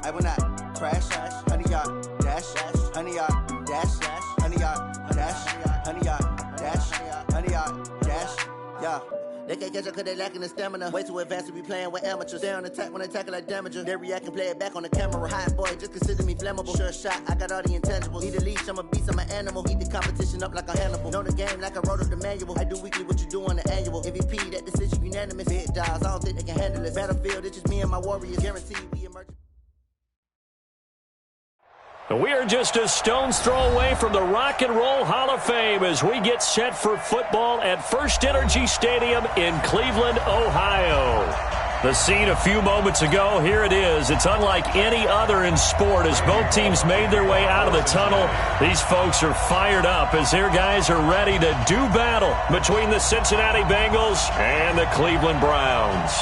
I will not crash. 100 yard dash, 100 yard dash, 100 yard dash, 100 yard dash, 100 yard dash. Yeah. They can't catch up cause they lacking the stamina. Way too advanced to be playing with amateurs. They on attack when they tackle like damager. They react and play it back on the camera. Hot boy, just consider me flammable. Sure shot, I got all the intangibles. Need a leash, I'm a beast, I'm an animal. Eat the competition up like a Hannibal. Know the game like I wrote up the manual. I do weekly what you do on the annual. MVP, that decision unanimous. Big dials, I don't think they can handle it. Battlefield, it's just me and my warriors. Guaranteed we emerge. We are just a stone's throw away from the Rock and Roll Hall of Fame as we get set for football at First Energy Stadium in Cleveland, Ohio. The scene a few moments ago, here it is. It's unlike any other in sport as both teams made their way out of the tunnel. These folks are fired up as their guys are ready to do battle between the Cincinnati Bengals and the Cleveland Browns.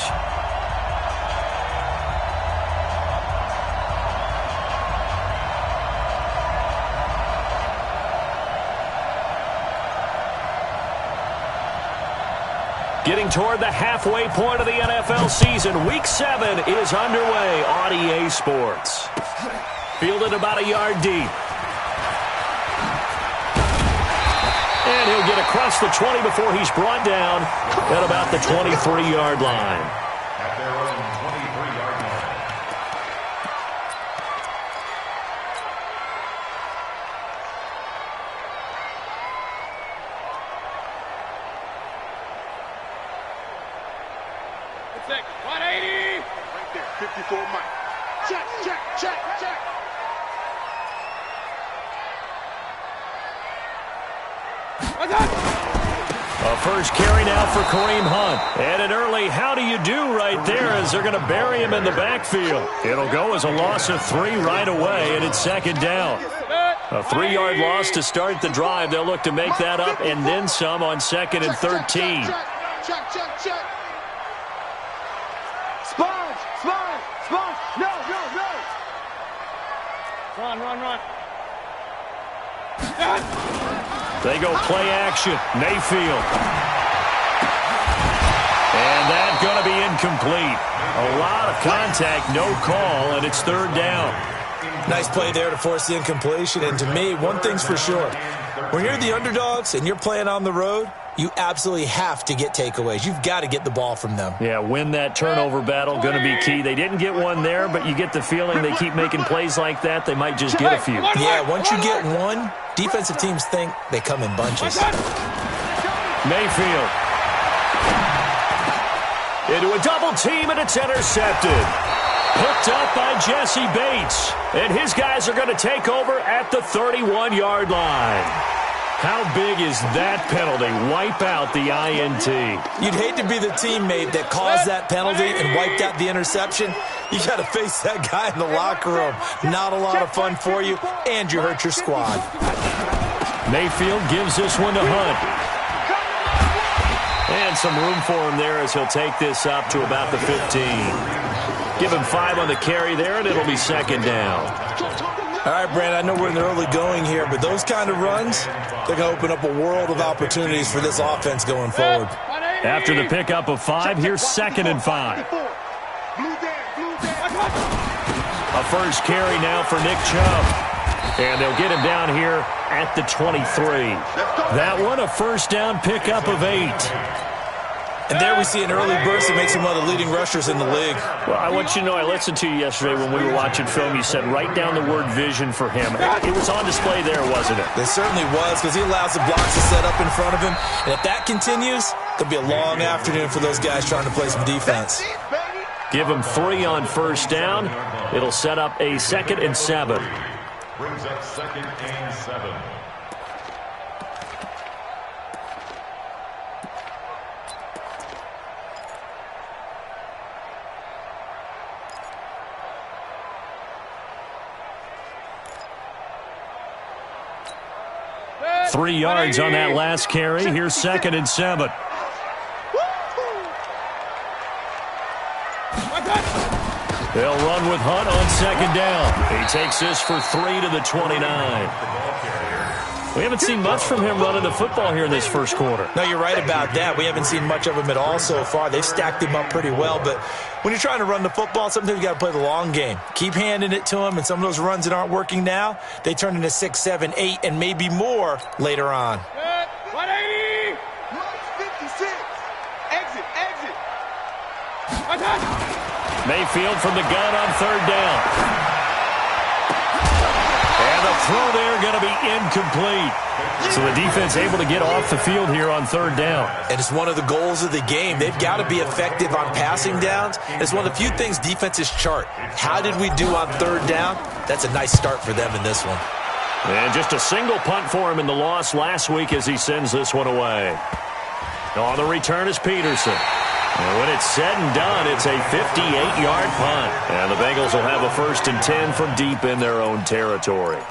Getting toward the halfway point of the NFL season, Week 7 is underway on EA Sports. Fielded about a yard deep. And he'll get across the 20 before he's brought down at about the 23-yard line. At their own 23-yard line. Six, 180. Right there, 54 Mike. Check. A first carry now for Kareem Hunt. And an early how do you do right there as they're going to bury him in the backfield. It'll go as a loss of 3 right away, and it's second down. A 3-yard loss to start the drive. They'll look to make that up and then some on 2nd and 13. Check. Sponge. No. Run. They go play action. Mayfield. And that's going to be incomplete. A lot of contact, no call, and it's 3rd down. Nice play there to force the incompletion. And to me, one thing's for sure. When you're the underdogs and you're playing on the road, you absolutely have to get takeaways. You've got to get the ball from them. Yeah, win that turnover battle, going to be key. They didn't get one there, but you get the feeling they keep making plays like that, they might just get a few. Yeah, once you get one, defensive teams think they come in bunches. Mayfield. Into a double team, and it's intercepted. Hooked up by Jesse Bates. And his guys are going to take over at the 31-yard line. How big is that penalty? Wipe out the INT. You'd hate to be the teammate that caused that penalty and wiped out the interception. You got to face that guy in the locker room. Not a lot of fun for you, and you hurt your squad. Mayfield gives this one to Hunt. And some room for him there as he'll take this up to about the 15. Give him 5 on the carry there, and it'll be 2nd down. All right, Brandon, I know we're in the early going here, but those kind of runs, they're going to open up a world of opportunities for this offense going forward. After the pickup of 5, here's 2nd and 5. A first carry now for Nick Chubb. And they'll get him down here at the 23. That one, a first down pickup of 8. And there we see an early burst that makes him one of the leading rushers in the league. Well, I want you to know, I listened to you yesterday when we were watching film. You said write down the word vision for him. It was on display there, wasn't it? It certainly was, because he allows the blocks to set up in front of him. And if that continues, it'll be a long afternoon for those guys trying to play some defense. Give him 3 on first down. It'll set up a 2nd and 7. Brings up 2nd and 7. Three yards on that last carry. Here's 2nd and 7. They'll run with Hunt on 2nd down. He takes this for 3 to the 29. We haven't seen much from him running the football here in this first quarter. No, you're right about that. We haven't seen much of him at all so far. They've stacked him up pretty well, but when you're trying to run the football, sometimes you got to play the long game. Keep handing it to him, and some of those runs that aren't working now, they turn into 6, 7, 8, and maybe more later on. 180! 56! Exit! Mayfield from the gun on third down. And the throw there going to be incomplete. So the defense able to get off the field here on third down. And it's one of the goals of the game. They've got to be effective on passing downs. It's one of the few things defenses chart. How did we do on third down? That's a nice start for them in this one. And just a single punt for him in the loss last week as he sends this one away. On the return is Peterson. And when it's said and done, it's a 58-yard punt. And the Bengals will have a 1st and 10 from deep in their own territory.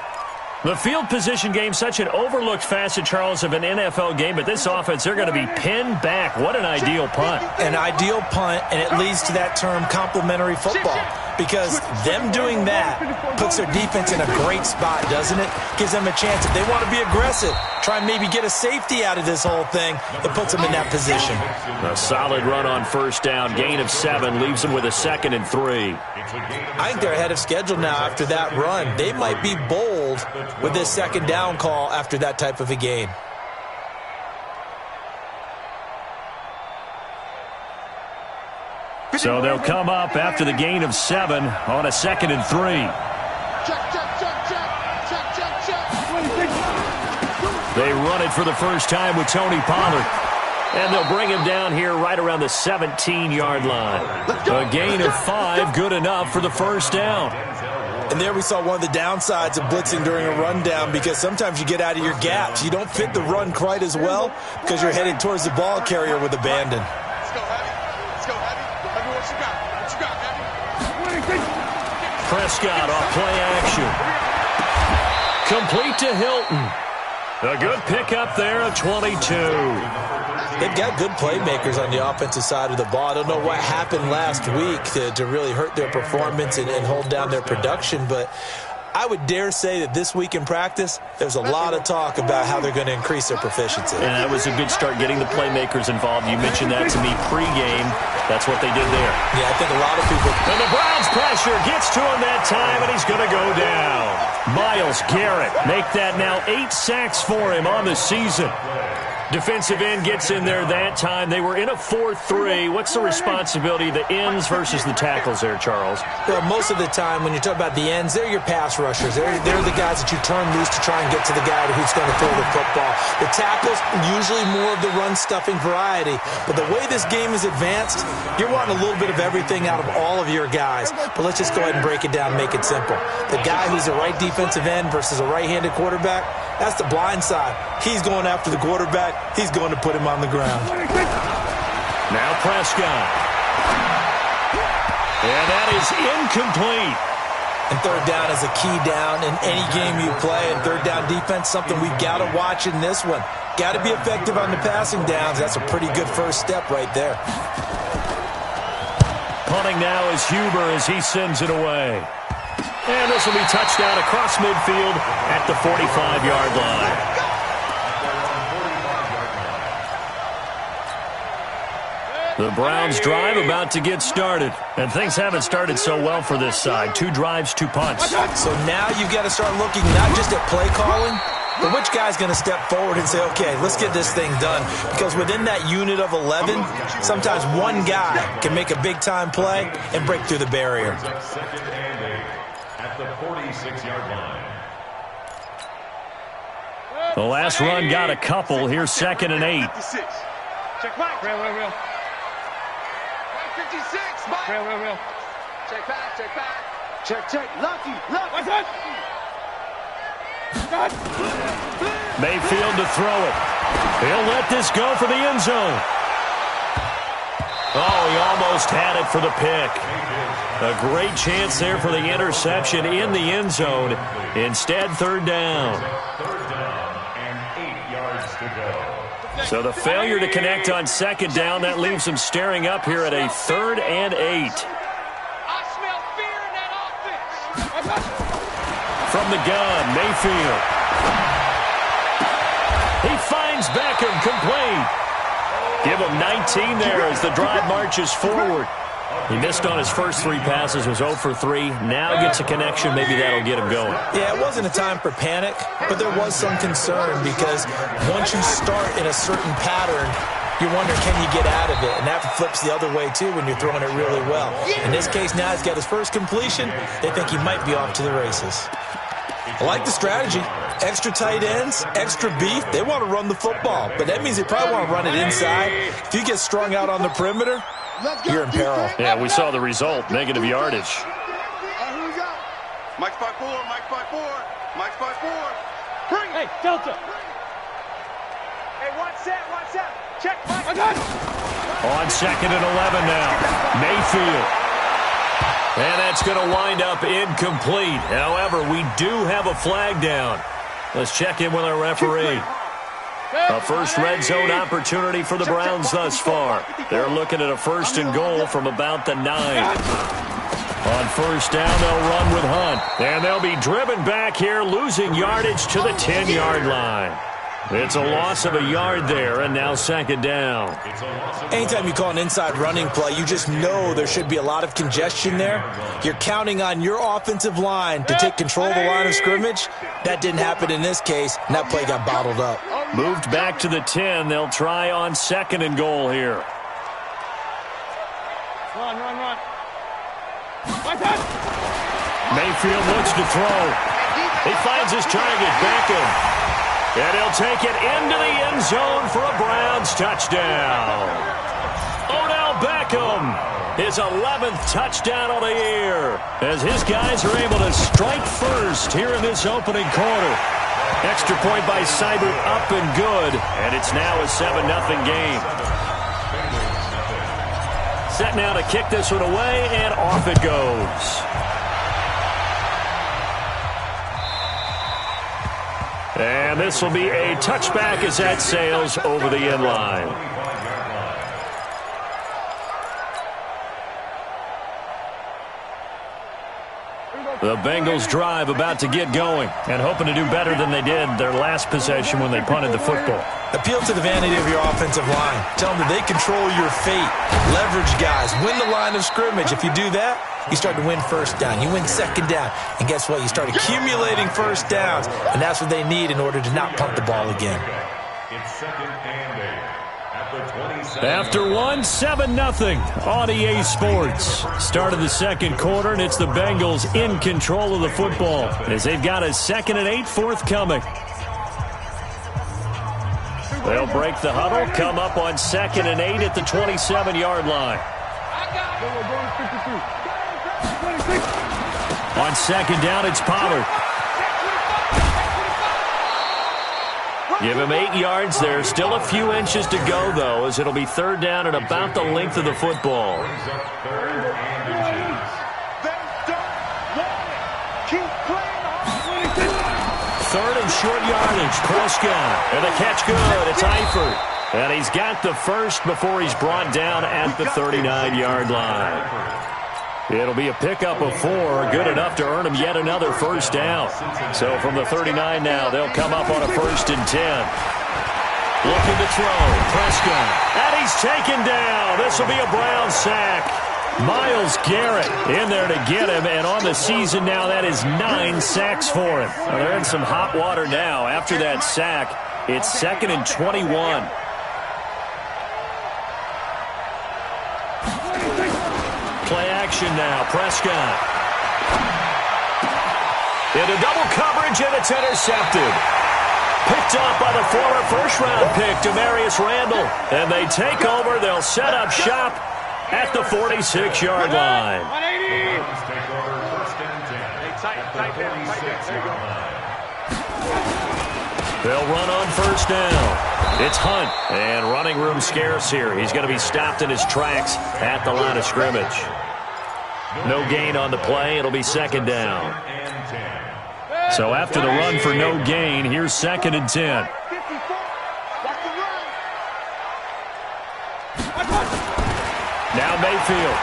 The field position game, such an overlooked facet, Charles, of an NFL game, but this offense, they're going to be pinned back. What an ideal punt. An ideal punt, and it leads to that term complementary football, because them doing that puts their defense in a great spot, doesn't it? Gives them a chance. If they want to be aggressive, try and maybe get a safety out of this whole thing, it puts them in that position. A solid run on first down, gain of 7, leaves them with a 2nd and 3. I think they're ahead of schedule now after that run. They might be bold with this second down call after that type of a gain. So they'll come up after the gain of 7 on a 2nd and 3. They run it for the first time with Tony Pollard. And they'll bring him down here right around the 17-yard line. A gain of 5, good enough for the first down. And there we saw one of the downsides of blitzing during a rundown, because sometimes you get out of your gaps. You don't fit the run quite as well because you're headed towards the ball carrier with abandon. Let's go, Heavy. Let's go, Heavy. Heavy, what you got? Heavy? Prescott off play action. Complete to Hilton. A good pickup there of 22. They've got good playmakers on the offensive side of the ball. I don't know what happened last week to really hurt their performance and hold down their production, but I would dare say that this week in practice, there's a lot of talk about how they're going to increase their proficiency. And that was a good start, getting the playmakers involved. You mentioned that to me pregame. That's what they did there. Yeah, I think a lot of people... And the Browns pressure gets to him that time, and he's going to go down. Myles Garrett make that now 8 sacks for him on the season. Defensive end gets in there that time. They were in a 4-3. What's the responsibility of the ends versus the tackles there, Charles? Well, most of the time when you talk about the ends, they're your pass rushers. They're the guys that you turn loose to try and get to the guy who's going to throw the football. The tackles, usually more of the run-stuffing variety. But the way this game is advanced, you're wanting a little bit of everything out of all of your guys. But let's just go ahead and break it down, make it simple. The guy who's the right defensive end versus a right-handed quarterback, that's the blind side. He's going after the quarterback. He's going to put him on the ground. Now Prescott. And that is incomplete. And third down is a key down in any game you play. And third down defense, something we've got to watch in this one. Got to be effective on the passing downs. That's a pretty good first step right there. Punting now is Huber as he sends it away. And this will be touchdown across midfield at the 45-yard line. The Browns drive about to get started. And things haven't started so well for this side. 2 drives, 2 punts. So now you've got to start looking not just at play calling, but which guy's going to step forward and say, okay, let's get this thing done. Because within that unit of 11, sometimes one guy can make a big-time play and break through the barrier. At the 46-yard line. The last run got a couple. Here's 2nd and 8. Check back. Real. 56, Mike. Real. Check back. Check. Lucky. What's that? Mayfield to throw it. He'll let this go for the end zone. Oh, he almost had it for the pick. A great chance there for the interception in the end zone. Instead, third down. Third down and 8 yards to go. So the failure to connect on second down, that leaves them staring up here at a 3rd and 8. I smell fear in that offense. From the gun, Mayfield. finds Beckham, complete. Give him 19 there as the drive marches forward. He missed on his first 3 passes, was 0 for 3. Now gets a connection. Maybe that'll get him going. Yeah, it wasn't a time for panic, but there was some concern because once you start in a certain pattern, you wonder, can you get out of it? And that flips the other way, too, when you're throwing it really well. In this case, now he's got his first completion. They think he might be off to the races. I like the strategy. Extra tight ends, extra beef. They want to run the football, but that means they probably want to run it inside. If you get strung out on the perimeter, you're in peril. Yeah, we saw the result, negative yardage. Here we go. Mike's 5-4, Mike's 5-4, Mike's 5-4. Bring it. Hey, Delta. Hey, one set. Check, Mike. On 2nd and 11 now. Mayfield. And that's going to wind up incomplete. However, we do have a flag down. Let's check in with our referee. A first red zone opportunity for the Browns thus far. They're looking at a 1st and goal from about the 9. On 1st down, they'll run with Hunt. And they'll be driven back here, losing yardage to the 10-yard line. It's a loss of a yard there, and now 2nd down. Anytime you call an inside running play, you just know there should be a lot of congestion there. You're counting on your offensive line to take control of the line of scrimmage. That didn't happen in this case, and that play got bottled up. Moved back to the 10. They'll try on 2nd and goal here. Run. Mayfield looks to throw. He finds his target, Beckham. And he'll take it into the end zone for a Browns touchdown. Odell Beckham, his 11th touchdown of the year, as his guys are able to strike first here in this opening quarter. Extra point by Seibert, up and good, and it's now a 7-0 game. Set now to kick this one away, and off it goes. And this will be a touchback as that sails over the end line. The Bengals drive about to get going and hoping to do better than they did their last possession when they punted the football. Appeal to the vanity of your offensive line. Tell them that they control your fate. Leverage guys. Win the line of scrimmage. If you do that, you start to win 1st down. You win 2nd down. And guess what? You start accumulating 1st downs. And that's what they need in order to not punt the ball again. It's 2nd and 8. After 1, 7-0 on EA Sports. Start of the 2nd quarter, and it's the Bengals in control of the football as they've got a 2nd and 8 forthcoming. They'll break the huddle, come up on 2nd and 8 at the 27-yard line. On 2nd down, it's Pollard. Give him 8 yards there. Still a few inches to go, though, as it'll be 3rd down and about the length of the football. 3rd and short yardage. Prescott. And the catch good. It's Eifert. And he's got the first before he's brought down at the 39-yard line. It'll be a pickup of 4, good enough to earn him yet another 1st down. So from the 39 now, they'll come up on a 1st and 10. Looking to throw, Prescott. And he's taken down. This will be a Brown sack. Myles Garrett in there to get him, and on the season now, that is 9 sacks for him. Well, they're in some hot water now. After that sack, it's 2nd and 21. Play action now. Prescott. Into double coverage, and it's intercepted. Picked up by the former first-round pick, Demarius Randall. And they take over. They'll set up shop at the 46-yard line. They'll run on 1st down. It's Hunt, and running room scarce here. He's going to be stopped in his tracks at the line of scrimmage. No gain on the play. It'll be 2nd down. So after the run for no gain, here's 2nd and 10. Now Mayfield.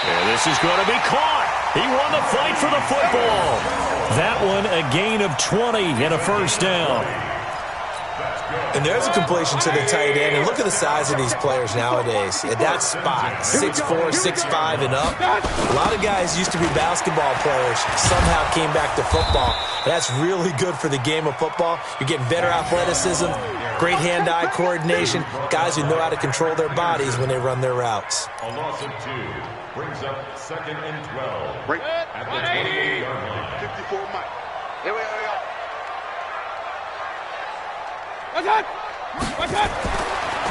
And this is going to be caught. He won the fight for the football. That one a gain of 20 and a first down. And there's a completion to the tight end. And look at the size of these players nowadays. At that spot, 6'4", 6'5", and up. A lot of guys used to be basketball players, somehow came back to football. That's really good for the game of football. You're getting better athleticism, great hand-eye coordination, guys who know how to control their bodies when they run their routes. A loss of 2 brings up 2nd and 12. Break at the 28-yard line. 54 Mike. Here we go.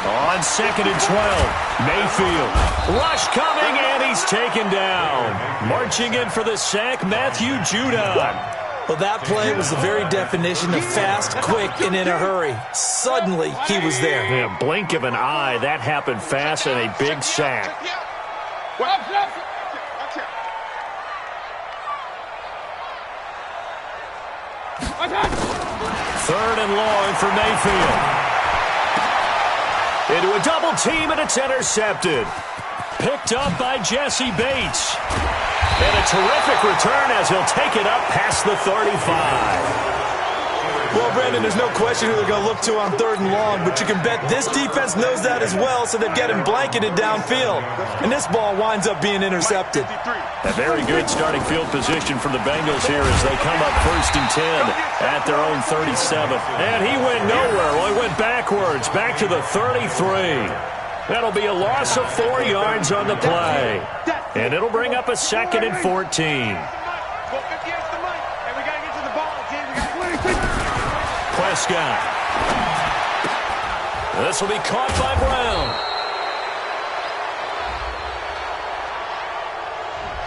On 2nd and 12, Mayfield. Rush coming, and he's taken down. Marching in for the sack, Matthew Judon. Well, that play was the very definition of fast, quick, and in a hurry. Suddenly, he was there. Yeah, blink of an eye, that happened fast, and a big sack. Third and long for Mayfield. Into a double team, and it's intercepted. Picked up by Jesse Bates. And a terrific return as he'll take it up past the 35. Well, Brandon, there's no question who they're going to look to on 3rd and long, but you can bet this defense knows that as well, so they've got him blanketed downfield. And this ball winds up being intercepted. A very good starting field position for the Bengals here as they come up 1st and 10 at their own 37. And he went nowhere. Well, he went backwards, back to the 33. That'll be a loss of 4 yards on the play. And it'll bring up a 2nd and 14. Prescott. This will be caught by Brown.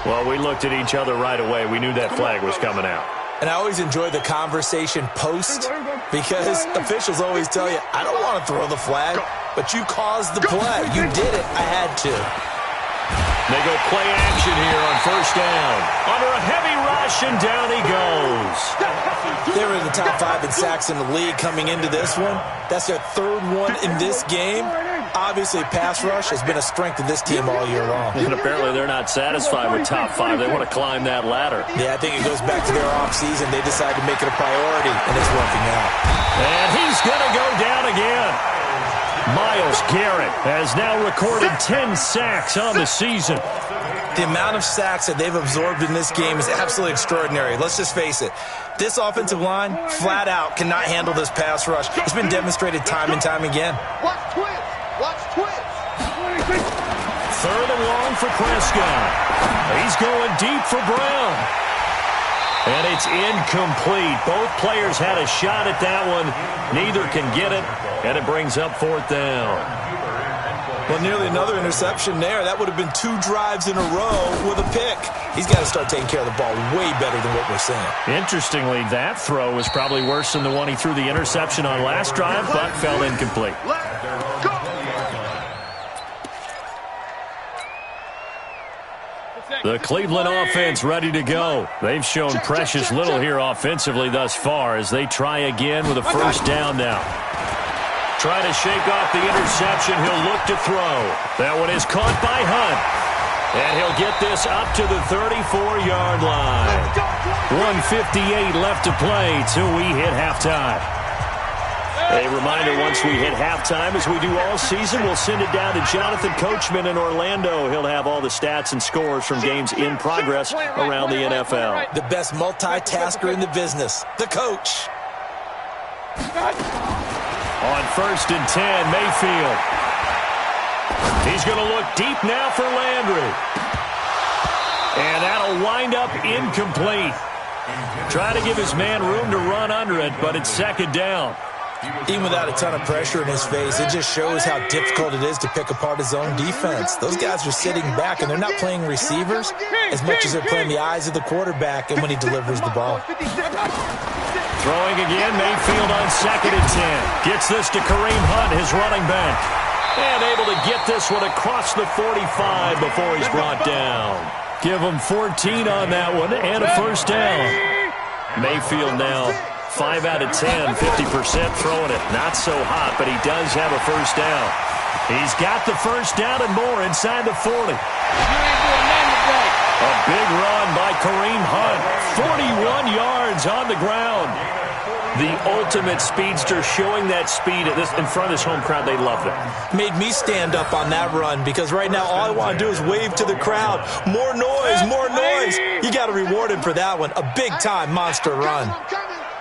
Well, we looked at each other right away. We knew that flag was coming out. And I always enjoy the conversation post because officials always tell you, I don't want to throw the flag, but you caused the play. You did it. I had to. They go play action here on 1st down. Under a heavy rush, and down he goes. They were in the top 5 in sacks in the league coming into this one. That's their 3rd one in this game. Obviously, pass rush has been a strength of this team all year long. And apparently they're not satisfied with top 5. They want to climb that ladder. Yeah, I think it goes back to their offseason. They decided to make it a priority, and it's working out. And he's going to go down again. Myles Garrett has now recorded 10 sacks on the season. The amount of sacks that they've absorbed in this game is absolutely extraordinary. Let's just face it. This offensive line, flat out, cannot handle this pass rush. It's been demonstrated time and time again. Watch twins. Watch twins. 3rd and long for Prescott. He's going deep for Brown. And it's incomplete. Both players had a shot at that one. Neither can get it, and it brings up 4th down. Well, nearly another interception there. That would have been 2 drives in a row with a pick. He's got to start taking care of the ball way better than what we're seeing. Interestingly, that throw was probably worse than the one he threw the interception on last drive, but fell incomplete. The Cleveland offense ready to go. They've shown precious little here offensively thus far as they try again with a 1st down now. Try to shake off the interception. He'll look to throw. That one is caught by Hunt. And he'll get this up to the 34-yard line. 1:58 left to play till we hit halftime. A reminder, once we hit halftime, as we do all season, we'll send it down to Jonathan Coachman in Orlando. He'll have all the stats and scores from games in progress around the NFL. The best multitasker in the business, the coach. On 1st and 10, Mayfield. He's going to look deep now for Landry. And that'll wind up incomplete. Try to give his man room to run under it, but it's 2nd down. Even without a ton of pressure in his face, it just shows how difficult it is to pick apart his own defense. Those guys are sitting back, and they're not playing receivers as much as they're playing the eyes of the quarterback and when he delivers the ball. Throwing again, Mayfield on 2nd and 10. Gets this to Kareem Hunt, his running back. And able to get this one across the 45 before he's brought down. Give him 14 on that one and a 1st down. Mayfield now 5 out of 10, 50% throwing it. Not so hot, but he does have a 1st down. He's got the 1st down and more inside the 40. A big run by Kareem Hunt. 41 yards. lands on the ground. The ultimate speedster, showing that speed in front of this home crowd. They love that. Made me stand up on that run because right now all I want to do is wave to the crowd. More noise, more noise. You got to reward him for that one. A big-time monster run.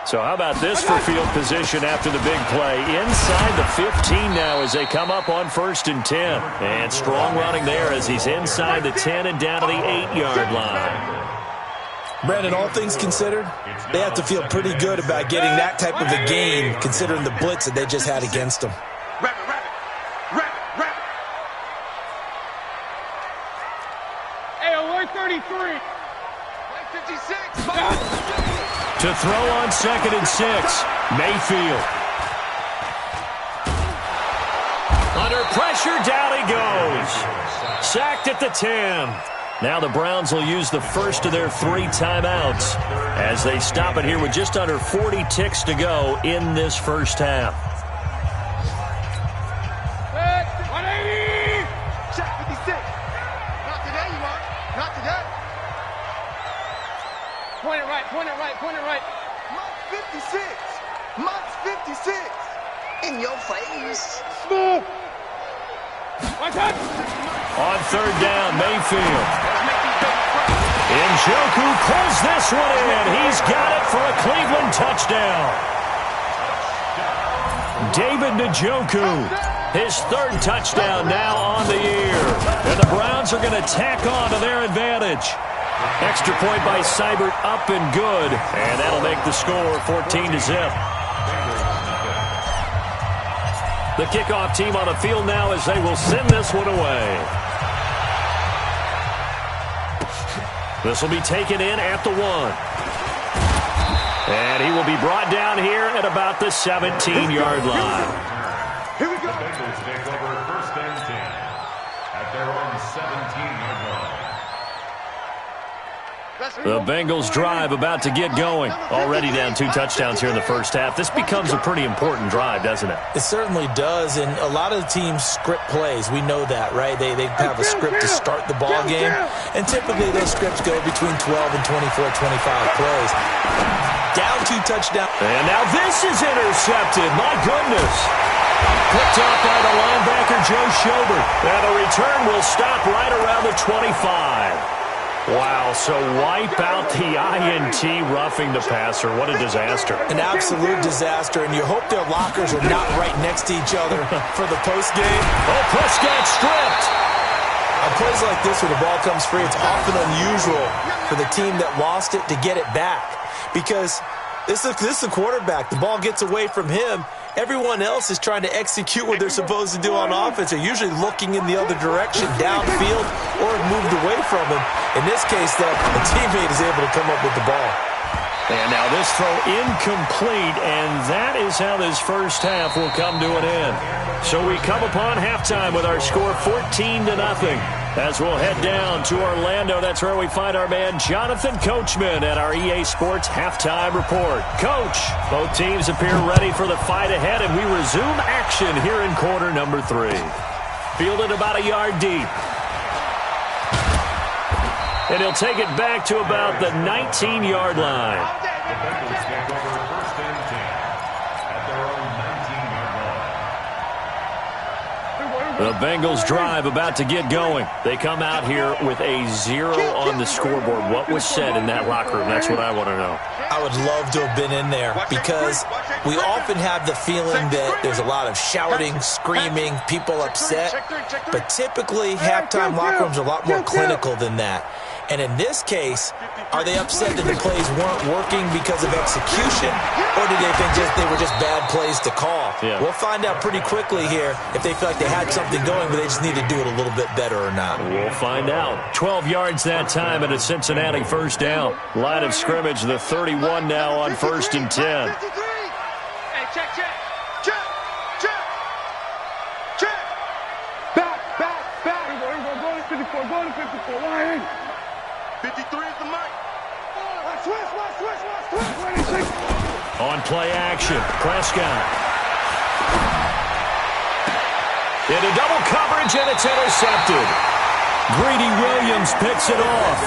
So how about this for field position after the big play? Inside the 15 now as they come up on 1st and 10. And strong running there as he's inside the 10 and down to the 8-yard line. Brandon, all things considered, they have to feel pretty good about getting that type of a gain considering the blitz that they just had against them. Hey, alert 33. 56. To throw on 2nd and 6, Mayfield. Under pressure, down he goes. Sacked at the 10. Now the Browns will use the first of their 3 timeouts as they stop it here with just under 40 ticks to go in this first half. 180. Check 56. Not today, you are. Not today. Point it right, point it right, point it right. Mark 56. Mark 56. In your face. Smooth. On 3rd down, Mayfield. Njoku pulls this one in. He's got it for a Cleveland touchdown. David Njoku, his 3rd touchdown now on the year. And the Browns are going to tack on to their advantage. Extra point by Seibert, up and good. And that'll make the score 14-0. The kickoff team on the field now as they will send this one away. This will be taken in at the 1. And he will be brought down here at about the 17-yard line. Here we go. The Bengals take over 1st and 10 at their own 17-yard line. The Bengals drive about to get going. Already down 2 touchdowns here in the first half. This becomes a pretty important drive, doesn't it? It certainly does, and a lot of the teams script plays. We know that, right? They have a script to start the ball game, and typically those scripts go between 12 and 24, 25 plays. Down 2 touchdowns. And now this is intercepted. My goodness. Picked off by the linebacker, Joe Schobert. And the return will stop right around the 25. Wow, so wipe out the INT roughing the passer. What a disaster. An absolute disaster, and you hope their lockers are not right next to each other for the postgame. Oh, Prescott stripped. On plays like this where the ball comes free, it's often unusual for the team that lost it to get it back because this is the quarterback. The ball gets away from him. Everyone else is trying to execute what they're supposed to do on offense. They're usually looking in the other direction, downfield, or moved away from him. In this case, though, a teammate is able to come up with the ball. And now this throw incomplete, and that is how this first half will come to an end. So we come upon halftime with our score 14-0. As we'll head down to Orlando, that's where we find our man Jonathan Coachman at our EA Sports Halftime Report. Coach, both teams appear ready for the fight ahead, and we resume action here in quarter number 3. Fielded about a yard deep. And he'll take it back to about the 19-yard line. The Bengals take over 1st and 10 at their own 19-yard line. The Bengals drive about to get going. They come out here with a 0 on the scoreboard. What was said in that locker room? That's what I want to know. I would love to have been in there because we often have the feeling that there's a lot of shouting, screaming, people upset. But typically, halftime locker rooms are a lot more clinical than that. And in this case, are they upset that the plays weren't working because of execution, or did they think they were just bad plays to call? Yeah. We'll find out pretty quickly here if they feel like they had something going, but they just need to do it a little bit better or not. We'll find out. 12 yards that time at a Cincinnati first down. Line of scrimmage, the 31 now on 1st and 10. Hey, check, check. Check, check, check. Back. Go to 54, Ryan. 53 is the mic. Switch. On play action, Prescott. Into double coverage, and it's intercepted. Greedy Williams picks it off.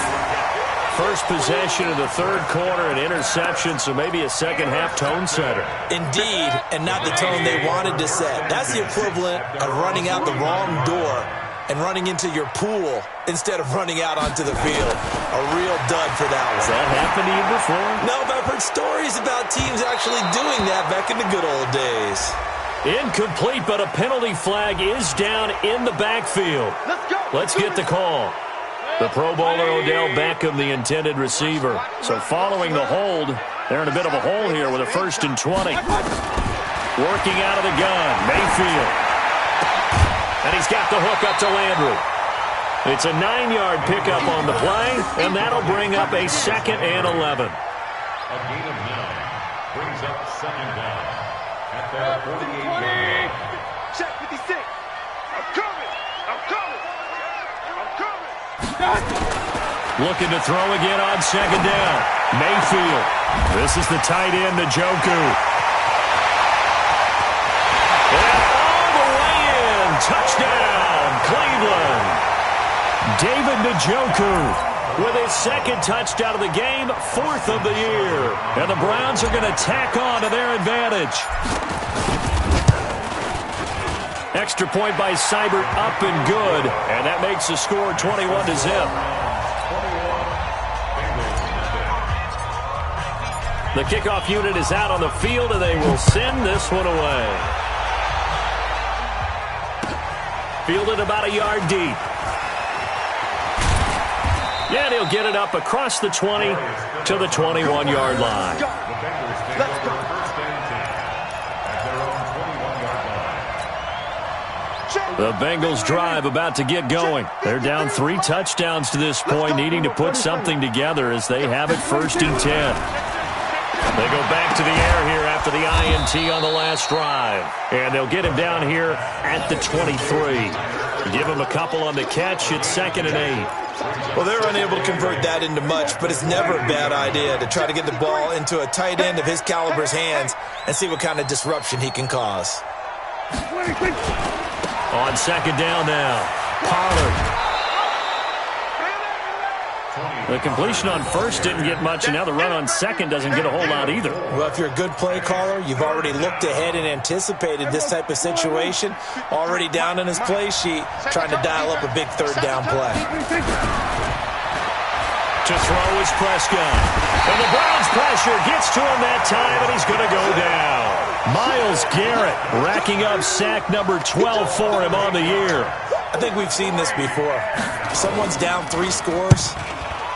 first possession of the third quarter, an interception, so maybe a second-half tone setter. Indeed, and not the tone they wanted to set. That's the equivalent of running out the wrong door and running into your pool instead of running out onto the field. A real dud for that one. Has that happened to you before? No, but I've heard stories about teams actually doing that back in the good old days. Incomplete, but a penalty flag is down in the backfield. Let's get the call. The Pro Bowler Odell Beckham, the intended receiver. So following the hold, they're in a bit of a hole here with a 1st and 20. Working out of the gun, Mayfield. And he's got the hook up to Landry. It's a 9-yard pickup on the play, and that'll bring up a 2nd and 11. A gain of 9 brings up 2nd down at their 48-yard line. Check 56. I'm coming. I'm coming. I'm coming. Looking to throw again on 2nd down. Mayfield. This is the tight end, Njoku. And all the way in. Touchdown, Cleveland. David Njoku with his 2nd touchdown of the game, 4th of the year. And the Browns are going to tack on to their advantage. Extra point by Seibert, up and good. And that makes the score 21-0. The kickoff unit is out on the field, and they will send this one away. Fielded about a yard deep. Yeah, and he'll get it up across the 20 to the 21-yard line. Let's go. The Bengals drive about to get going. They're down 3 touchdowns to this point, needing to put something together as they have it 1st and 10. They go back to the air here after the INT on the last drive. And they'll get him down here at the 23. Give him a couple on the catch. It's 2nd and 8. Well, they're unable to convert that into much, but it's never a bad idea to try to get the ball into a tight end of his caliber's hands and see what kind of disruption he can cause. On 2nd down now, Pollard. The completion on 1st didn't get much, and now the run on 2nd doesn't get a whole lot either. Well, if you're a good play caller, you've already looked ahead and anticipated this type of situation. Already down in his play sheet, trying to dial up a big 3rd down play. To throw is Prescott. And the Browns pressure gets to him that time, and he's going to go down. Myles Garrett racking up sack number 12 for him on the year. I think we've seen this before. Someone's down 3 scores.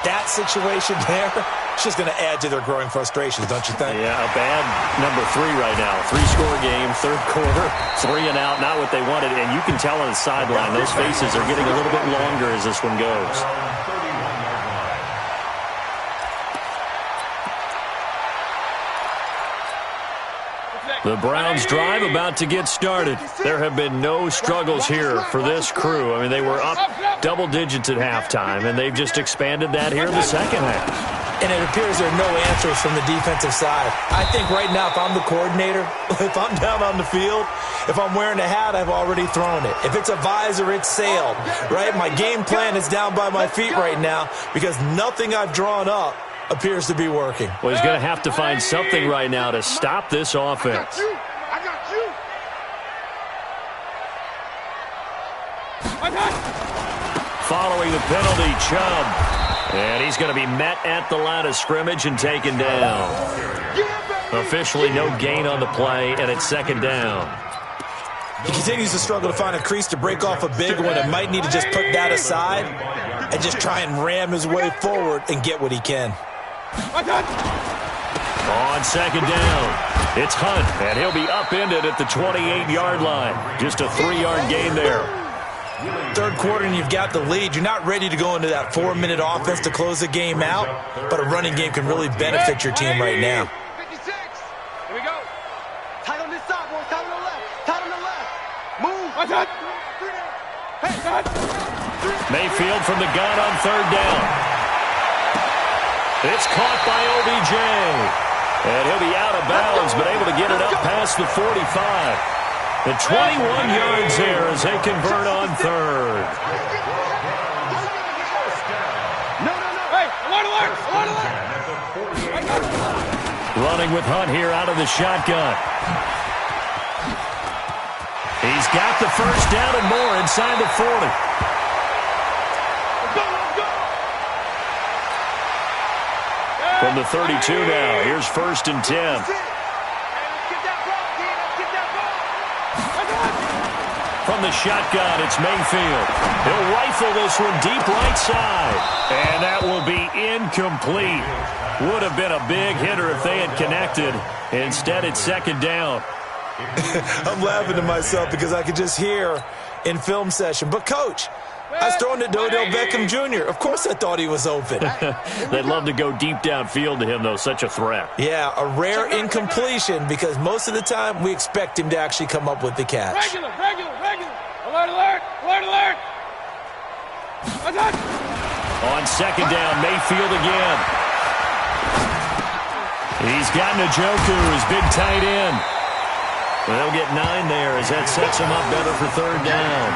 That situation there, it's just going to add to their growing frustrations, don't you think? Yeah, a bad number 3 right now. 3-score game, 3rd quarter, 3 and out, not what they wanted. And you can tell on the sideline, those faces are getting a little bit longer as this one goes. The Browns drive about to get started. There have been no struggles here for this crew. I mean, they were up double digits at halftime, and they've just expanded that here in the 2nd half. And it appears there are no answers from the defensive side. I think right now, if I'm the coordinator, if I'm down on the field, if I'm wearing a hat, I've already thrown it. If it's a visor, it's sailed, right? My game plan is down by my feet right now because nothing I've drawn up appears to be working. Well, he's going to have to find something right now to stop this offense. I got you. Following the penalty, Chubb. And he's going to be met at the line of scrimmage and taken down. Officially no gain on the play, and it's 2nd down. He continues to struggle to find a crease to break off a big one and might need to just put that aside and just try and ram his way forward and get what he can. On 2nd down, it's Hunt, and he'll be upended at the 28-yard line. Just a 3-yard gain there. 3rd quarter and you've got the lead. You're not ready to go into that 4-minute offense to close the game out, but a running game can really benefit your team right now. 56. Here we go. Tight on this side, boys. Tight on the left. Tight on the left. Move. Hey, Mayfield from the gun on 3rd down. It's caught by OBJ. And he'll be out of bounds, but able to get it up past the 45. The 21 yards there as they convert on 3rd. No. Hey, Running with Hunt here out of the shotgun. He's got the first down and more inside the 40. From the 32 now, here's 1st and 10. From the shotgun, it's Mayfield. He'll rifle this one deep right side. And that will be incomplete. Would have been a big hitter if they had connected. Instead, it's 2nd down. I'm laughing to myself because I could just hear in film session, but Coach, I was throwing to Odell Beckham Jr. Of course I thought he was open. They'd love to go deep downfield to him, though. Such a threat. Yeah, a rare incompletion because most of the time we expect him to actually come up with the catch. Regular. Alert. On 2nd down, Mayfield again. He's got Njoku, his big tight end. They'll get 9 there as that sets him up better for 3rd down.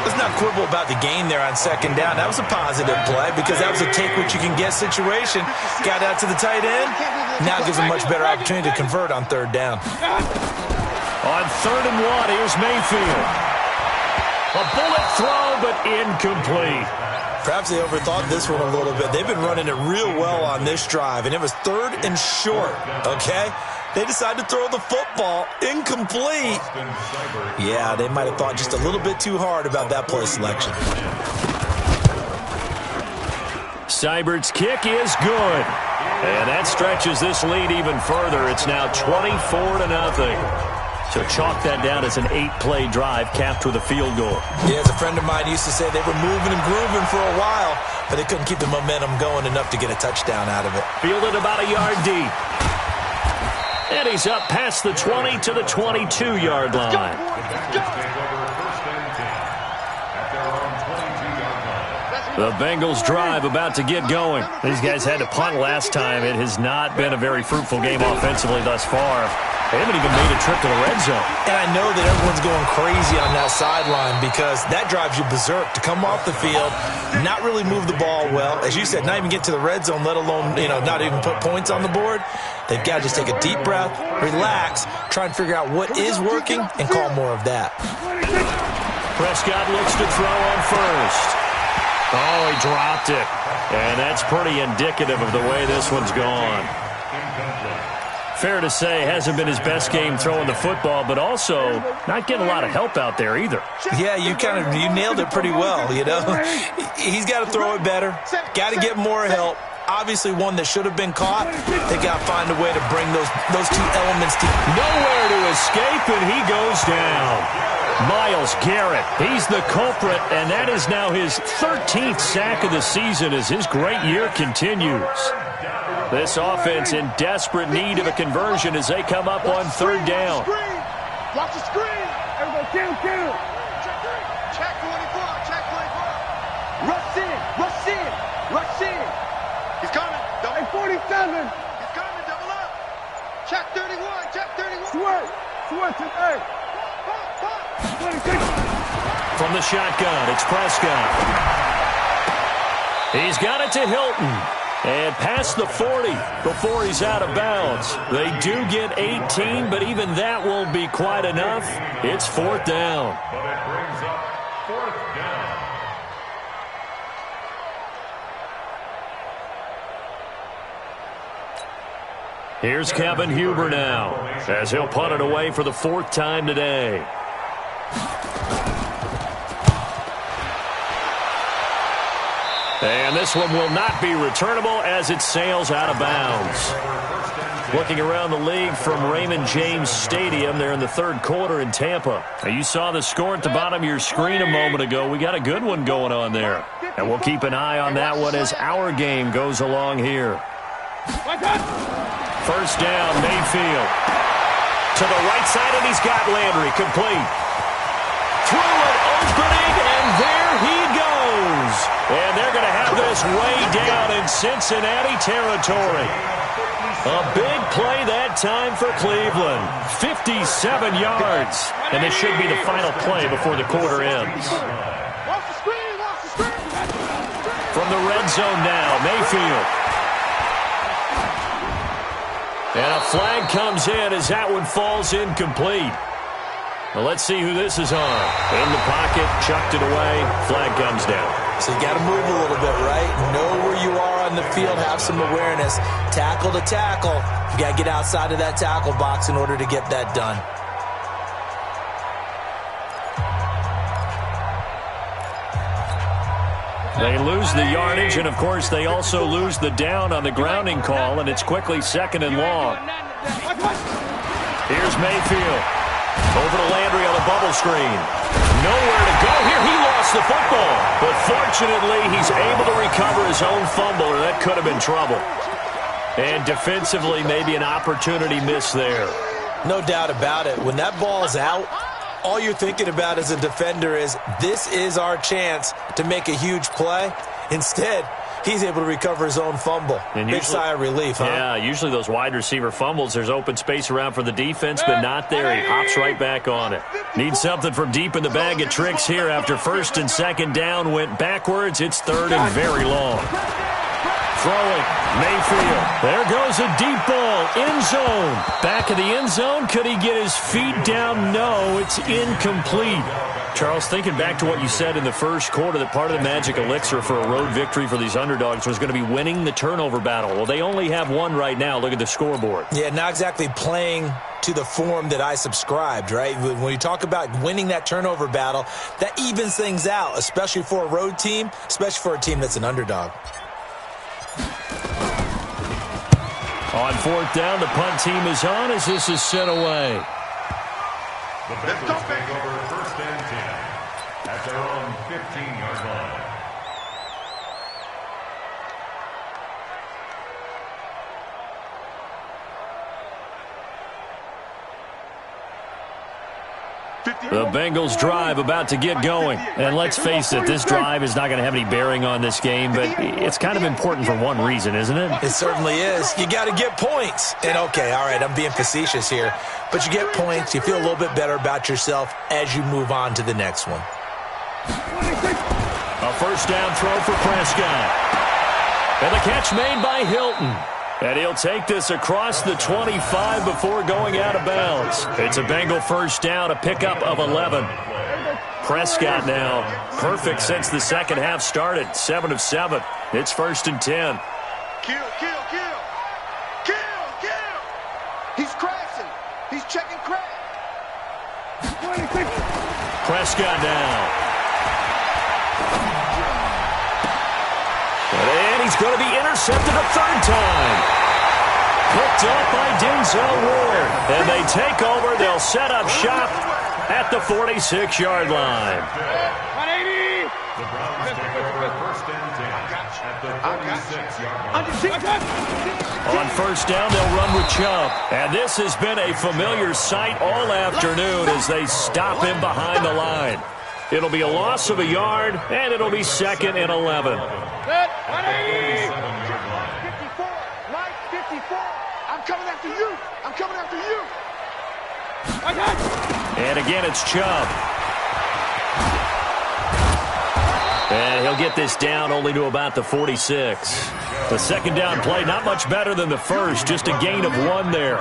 Let's not quibble about the gain there on 2nd down. That was a positive play because that was a take-what-you-can-get situation. Got out to the tight end. Now gives him a much better opportunity to convert on 3rd down. On 3rd and 1, here's Mayfield. A bullet throw, but incomplete. Perhaps they overthought this one a little bit. They've been running it real well on this drive, and it was 3rd and short, okay? They decided to throw the football incomplete. Yeah, they might have thought just a little bit too hard about that play selection. Seibert's kick is good. And that stretches this lead even further. It's now 24-0. So chalk that down as an 8-play drive capped with a field goal. Yeah, as a friend of mine used to say, they were moving and grooving for a while, but they couldn't keep the momentum going enough to get a touchdown out of it. Fielded about a yard deep. And he's up past the 20 to the 22-yard line. The Bengals drive about to get going. These guys had to punt last time. It has not been a very fruitful game offensively thus far. They haven't even made a trip to the red zone. And I know that everyone's going crazy on that sideline because that drives you berserk to come off the field, not really move the ball well. As you said, not even get to the red zone, let alone, not even put points on the board. They've got to just take a deep breath, relax, try and figure out what is working, and call more of that. Prescott looks to throw on 1st. Oh, he dropped it. And that's pretty indicative of the way this one's gone. Fair to say, hasn't been his best game throwing the football, but also not getting a lot of help out there either. Yeah, you nailed it pretty well, He's got to throw it better, got to get more help. Obviously one that should have been caught. They got to find a way to bring those two elements together. Nowhere to escape, and he goes down. Myles Garrett, he's the culprit, and that is now his 13th sack of the season as his great year continues. This offense in desperate need of a conversion as they come up on 3rd down. Watch the screen. Everybody kill. Check 24. Rush in. He's coming. Hey, 47. He's coming. Double up. Check 31. Swerve. Hey. From the shotgun, it's Prescott. He's got it to Hilton. And past the 40 before he's out of bounds. They do get 18, but even that won't be quite enough. It's 4th down. But it brings up 4th down. Here's Kevin Huber now, as he'll punt it away for the 4th time today. And this one will not be returnable as it sails out of bounds. Looking around the league from Raymond James Stadium, they're in the 3rd quarter in Tampa. Now, you saw the score at the bottom of your screen a moment ago. We got a good one going on there. And we'll keep an eye on that one as our game goes along here. 1st down, Mayfield. To the right side, and he's got Landry complete. Through an opening, and there he goes. And they're going to have this way down in Cincinnati territory. A big play that time for Cleveland. 57 yards. And this should be the final play before the quarter ends. Watch the screen. From from the red zone now. Mayfield. And a flag comes in as that one falls incomplete. Well, let's see who this is on. In the pocket, chucked it away, flag comes down. So you got to move a little bit, right? Know where you are on the field, have some awareness. Tackle to tackle. You got to get outside of that tackle box in order to get that done. They lose the yardage, and, of course, they also lose the down on the grounding call, and it's quickly 2nd and long. Here's Mayfield. Over to Landry on the bubble screen. Nowhere to go here. He lost the football. But fortunately, he's able to recover his own fumble, or that could have been trouble. And defensively, maybe an opportunity miss there. No doubt about it. When that ball's out, all you're thinking about as a defender is, this is our chance to make a huge play. Instead, he's able to recover his own fumble. And big sigh of relief, huh? Yeah, usually those wide receiver fumbles, there's open space around for the defense, but not there. He hops right back on it. Needs something from deep in the bag of tricks here after 1st and 2nd down went backwards. It's 3rd and very long. Throwing, Mayfield. There goes a deep ball, end zone. Back of the end zone, could he get his feet down? No, it's incomplete. Charles, thinking back to what you said in the first quarter, that part of the magic elixir for a road victory for these underdogs was going to be winning the turnover battle. Well, they only have one right now. Look at the scoreboard. Yeah, not exactly playing to the form that I subscribed, right? When you talk about winning that turnover battle, that evens things out, especially for a road team, especially for a team that's an underdog. On 4th down, the punt team is on as this is sent away. The Bengals take over 1st and 10 at their own 15-yard line. The Bengals drive about to get going. And let's face it, this drive is not going to have any bearing on this game, but it's kind of important for one reason, isn't it? It certainly is. You got to get points. And okay, all right, I'm being facetious here, but you get points, you feel a little bit better about yourself as you move on to the next one. A 1st down throw for Prescott. And the catch made by Hilton. And he'll take this across the 25 before going out of bounds. It's a Bengal 1st down, a pickup of 11. Prescott now perfect since the 2nd half started. 7 of 7. It's 1st and 10. Kill. He's crashing. He's checking crash. Prescott now. And he's going to be intercepted a 3rd time. Picked up by Denzel Ward. And they take over. They'll set up shop at the 46-yard line. 180. The Browns take over 1st and 10 at the 46-yard line. On 1st down, they'll run with Chubb. And this has been a familiar sight all afternoon as they stop him behind the line. It'll be a loss of a yard, and it'll be 2nd and 11. 180. 54. Mike, 54. I'm coming after you. And again, it's Chubb. And he'll get this down only to about the 46. The 2nd down play, not much better than the first, just a gain of 1 there.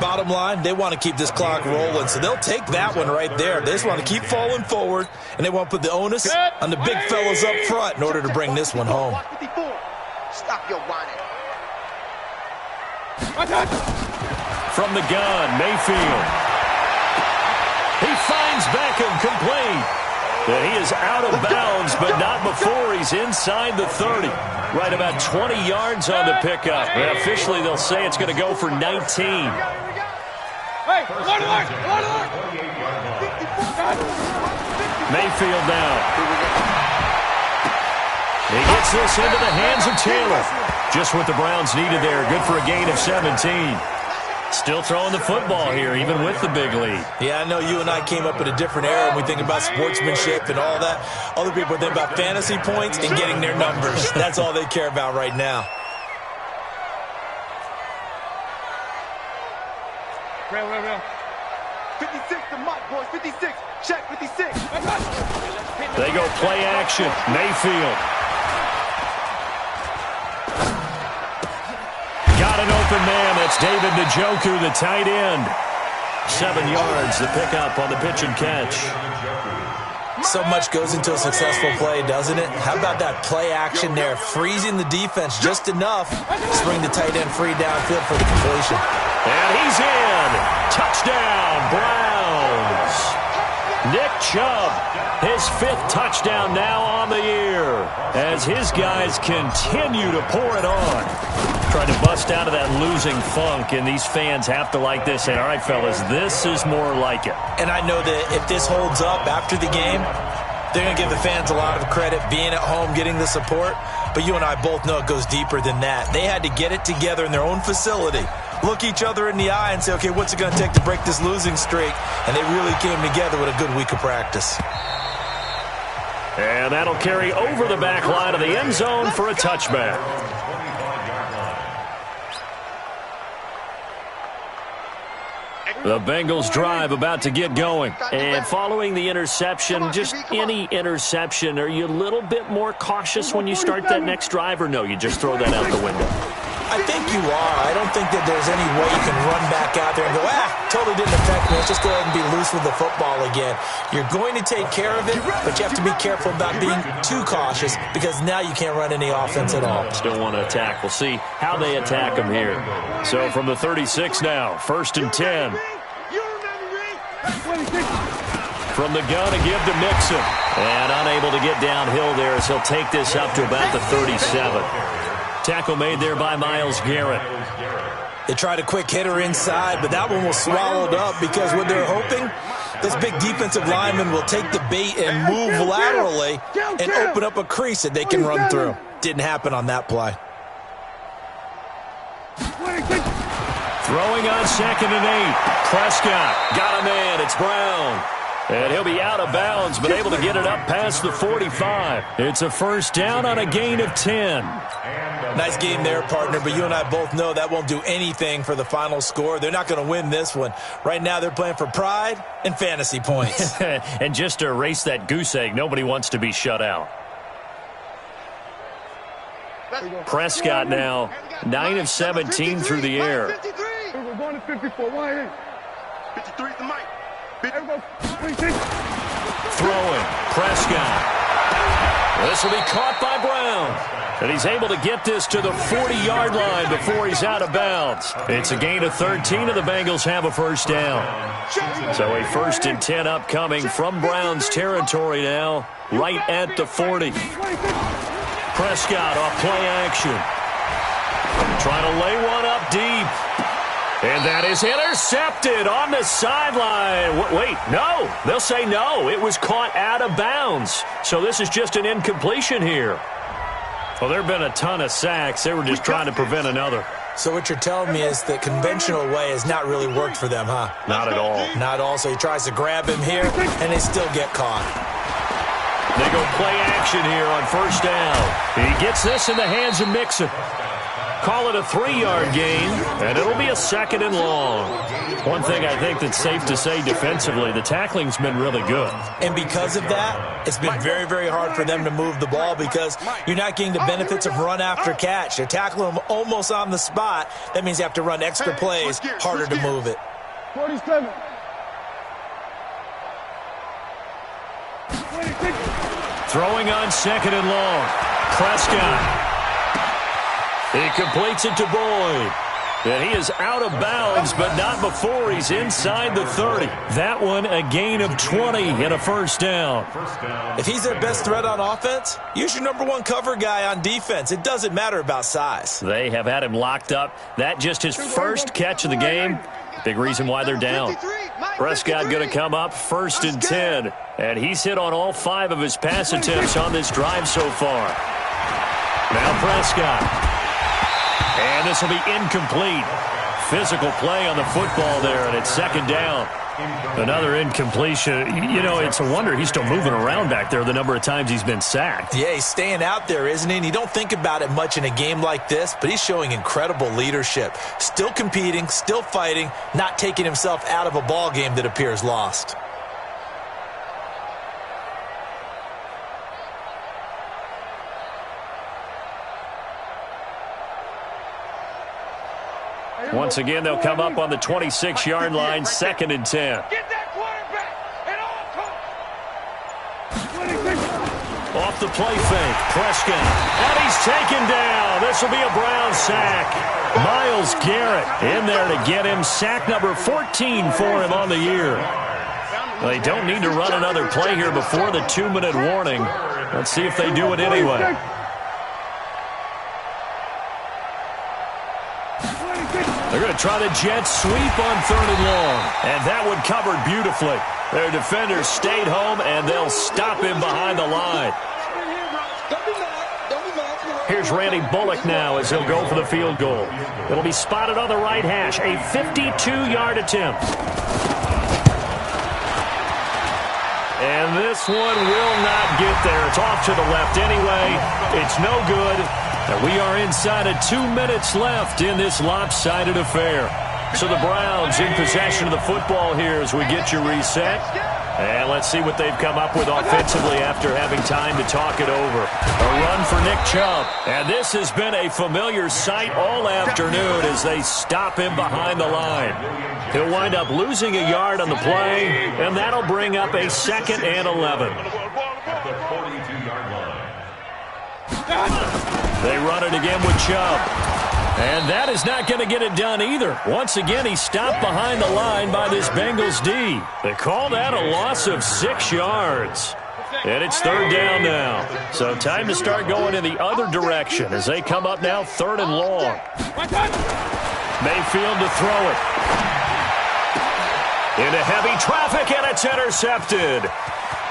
Bottom line, they want to keep this clock rolling, so they'll take that one right there. They just want to keep falling forward, and they want to put the onus on the big fellas up front in order to bring this one home. Stop your whining. From the gun, Mayfield. He finds Beckham complete. And he is out of bounds, but not before he's inside the 30. Right about 20 yards on the pickup. And officially, they'll say it's going to go for 19. Mayfield now. He gets this into the hands of Taylor. Just what the Browns needed there. Good for a gain of 17. Still throwing the football here, even with the big lead. Yeah, I know you and I came up in a different era when we think about sportsmanship and all that. Other people think about fantasy points and getting their numbers. That's all they care about right now. Real. 56 to Mike, boys. 56. Check 56. They go play action. Mayfield. open man. That's David Njoku, the tight end. 7 yards, the pickup on the pitch and catch. So much goes into a successful play, doesn't it? How about that play action there, freezing the defense just enough to bring the tight end free downfield for the completion. And he's in. Touchdown, Browns. Nick Chubb, his 5th touchdown now on the year as his guys continue to pour it on. Trying to bust out of that losing funk, and these fans have to like this. Say, all right, fellas, this is more like it. And I know that if this holds up after the game, they're going to give the fans a lot of credit being at home, getting the support. But you and I both know it goes deeper than that. They had to get it together in their own facility, look each other in the eye and say, okay, what's it going to take to break this losing streak? And they really came together with a good week of practice. And that'll carry over the back line of the end zone for a touchback. The Bengals drive about to get going. And following the interception, just any interception, are you a little bit more cautious when you start that next drive, or no, you just throw that out the window? I think you are. I don't think that there's any way you can run back out there and go, totally didn't affect me. Let's just go ahead and be loose with the football again. You're going to take care of it, but you have to be careful about being too cautious because now you can't run any offense at all. Still want to attack. We'll see how they attack them here. So from the 36 now, 1st and 10. From the gun, a give to Mixon. And unable to get downhill there as he'll take this up to about the 37. Tackle made there by Myles Garrett. They tried a quick hitter inside, but that one was swallowed up because what they're hoping, this big defensive lineman will take the bait and move laterally and open up a crease that they can run through. Didn't happen on that play. Throwing on 2nd and 8. Prescott got a man. It's Brown. And he'll be out of bounds, but able to get it up past the 45. It's a 1st down on a gain of 10. Nice game there, partner, but you and I both know that won't do anything for the final score. They're not going to win this one. Right now they're playing for pride and fantasy points. And just to erase that goose egg, nobody wants to be shut out. Prescott now, 9 of 17 through the air. We're going to 54. 53 the mic. Throwing, Prescott. This will be caught by Brown. And he's able to get this to the 40-yard line before he's out of bounds. It's a gain of 13, and the Bengals have a 1st down. So a 1st and 10 upcoming from Brown's territory now, right at the 40. Prescott off play action. Trying to lay one up deep. And that is intercepted on the sideline. Wait, no. They'll say no. It was caught out of bounds. So this is just an incompletion here. Well, there have been a ton of sacks. They were just trying to prevent another. So what you're telling me is the conventional way has not really worked for them, huh? Not at all. Not at all. So he tries to grab him here, and they still get caught. They go play action here on 1st down. He gets this in the hands of Mixon. Call it a 3-yard gain, and it'll be a 2nd and long. One thing I think that's safe to say defensively, the tackling's been really good. And because of that, it's been very, very hard for them to move the ball because you're not getting the benefits of run after catch. They're tackling them almost on the spot. That means you have to run extra plays, harder to move it. 47. Throwing on 2nd and long. Prescott. He completes it to Boyd. And he is out of bounds, but not before he's inside the 30. That one a gain of 20 and a 1st down. If he's their best threat on offense, use your #1 cover guy on defense. It doesn't matter about size. They have had him locked up. That just his 1st catch of the game. Big reason why they're down. Prescott going to come up 1st and 10. And he's hit on all 5 of his pass attempts on this drive so far. Now Prescott. And this will be incomplete. Physical play on the football there, and it's 2nd down. Another incompletion. You know, it's a wonder he's still moving around back there the number of times he's been sacked. Yeah, he's staying out there, isn't he? And you don't think about it much in a game like this, but he's showing incredible leadership. Still competing, still fighting, not taking himself out of a ball game that appears lost. Once again, they'll come up on the 26-yard line, 2nd and 10. Get that quarterback and all Off the play fake, Prescott. And he's taken down. This will be a Brown sack. Myles Garrett in there to get him. Sack number 14 for him on the year. They don't need to run another play here before the 2-minute warning. Let's see if they do it anyway. They're going to try the jet sweep on 3rd and long. And that one covered beautifully. Their defenders stayed home, and they'll stop him behind the line. Here's Randy Bullock now as he'll go for the field goal. It'll be spotted on the right hash. A 52-yard attempt. And this one will not get there. It's off to the left anyway. It's no good. And we are inside of 2 minutes left in this lopsided affair. So the Browns in possession of the football here as we get you reset. And let's see what they've come up with offensively after having time to talk it over. A run for Nick Chubb. And this has been a familiar sight all afternoon as they stop him behind the line. He'll wind up losing a yard on the play, and that'll bring up a 2nd and 11. At the 42-yard line. They run it again with Chubb. And that is not going to get it done either. Once again, he's stopped behind the line by this Bengals D. They call that a loss of 6 yards. And it's 3rd down now. So time to start going in the other direction as they come up now 3rd and long. Mayfield to throw it. Into heavy traffic, and it's intercepted.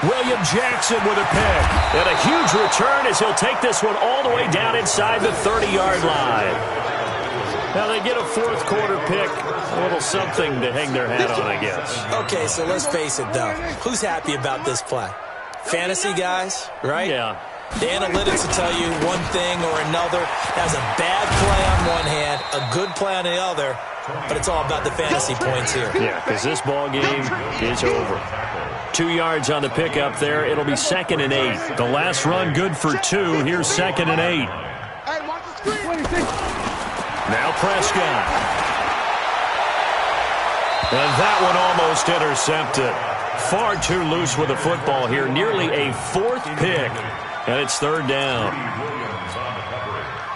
William Jackson with a pick. And a huge return as he'll take this one all the way down inside the 30-yard line. Now they get a 4th quarter pick. A little something to hang their hat on, I guess. Okay, so let's face it, though. Who's happy about this play? Fantasy guys, right? Yeah. The analytics will tell you one thing or another. That's a bad play on one hand, a good play on the other, but it's all about the fantasy points here. Yeah, because this ball game is over. 2 yards on the pickup there. It'll be 2nd and 8. The last run good for 2. Here's 2nd and 8. Hey, watch the screen. Now Prescott. And that one almost intercepted. Far too loose with the football here. Nearly a 4th pick. And it's 3rd down.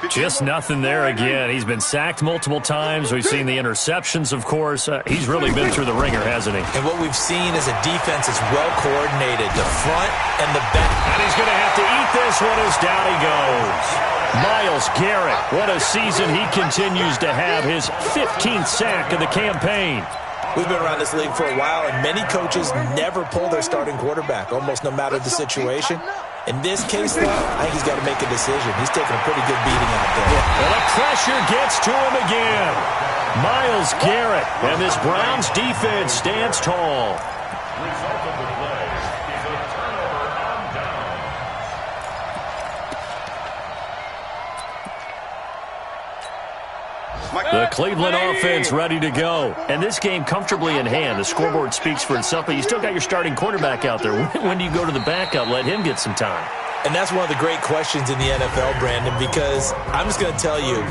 Just nothing there again. He's been sacked multiple times. We've seen the interceptions, of course. He's really been through the ringer, hasn't he? And what we've seen is a defense that's well coordinated, the front and the back. And he's going to have to eat this one as down he goes. Myles Garrett, what a season he continues to have. His 15th sack of the campaign. We've been around this league for a while, and many coaches never pull their starting quarterback, almost no matter the situation. In this case, though, I think he's got to make a decision. He's taking a pretty good beating out there. And the pressure gets to him again. Myles Garrett, and this Browns defense stands tall. Result of the play is a turnover on downs. The Cleveland offense ready to go. And this game comfortably in hand. The scoreboard speaks for itself, but you still got your starting quarterback out there. When do you go to the backup? Let him get some time. And that's one of the great questions in the NFL, Brandon, because I'm just going to tell you,